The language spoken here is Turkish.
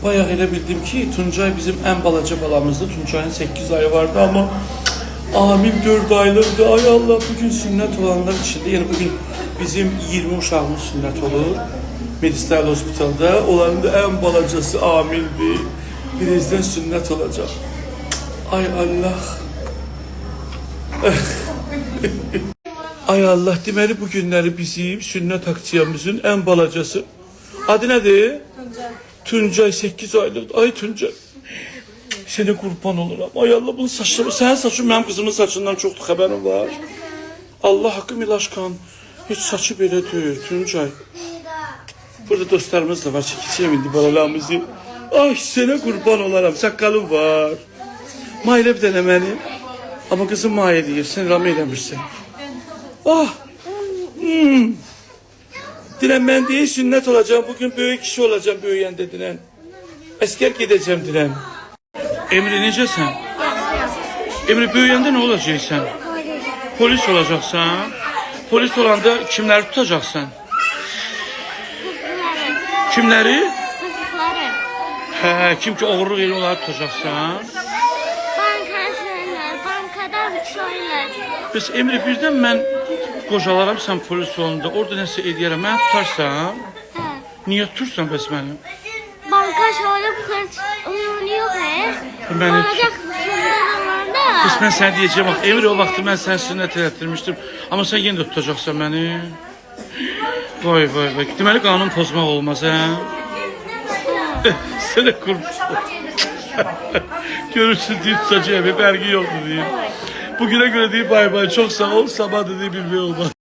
Bayağı elə bildim ki, Tuncay bizim en balaca balamızdı. Tuncay'ın 8 ayı vardı ama Amil 4 aylıktı. Ay Allah, bugün sünnet olanlar içinde. Yani bugün bizim 20 uşağımız sünnet olur. Medistal Hospital'da. Onların da en balacası Amil'di. Birazdan sünnet olacak. Ay Allah. Ay Allah, deməli bu günləri bizim sünnet aksiyamızın en balacası. Adı nedir? Tuncay. Tuncay 8 aylık. Ay Tuncay. Seni kurban olurum. Ay Allah, bunun saçları. Senin saçın benim kızımın saçından çoktu, haberin var. Allah hakkı Milaşkan. Hiç saçı belə deyil Tuncay. Burada dostlarımız da var. Çekeceğim indi balalarımızı. Ay sene kurban olaram. Sakalım var. Mayla bir tane benim. Ama kızım Maya deyir. Sen rame eləmirsən. Ah. Dilen ben değil sünnet olacağım. Bugün büyük kişi olacağım büyüyende dilen. Asker gideceğim dilen. Emre necəsən? Emre büyüyende ne olacaksın? Polis olacaksan. Polis olanda kimleri tutacaksın? Kimleri? He, kim ki oğurluq eli onları tutacaksan. Bankada uçuyorlar. Biz Emre birden ben qocalaram sen polis olanda. Orada nəsə edərəm. Məni tutarsan. Niye tutursan bəs məni? Banka şöyle uyunuyor he. Ben Olacak kısımda da. Biz ben sana diyeceğim bak Emre, o vakti ben seni sünnet ettirmiştim. Ama sen yine de tutacaksan beni. Vay vay vay. Deməli kanun pozmaq olmaz ha. Sənə kurmuş. Görürsün deyip tutacağım. Hep ergi yoktu diyeyim. Bugüne göre deyip bay bay. Çok sağ ol. Sabah dediği bilmeyi olmaz.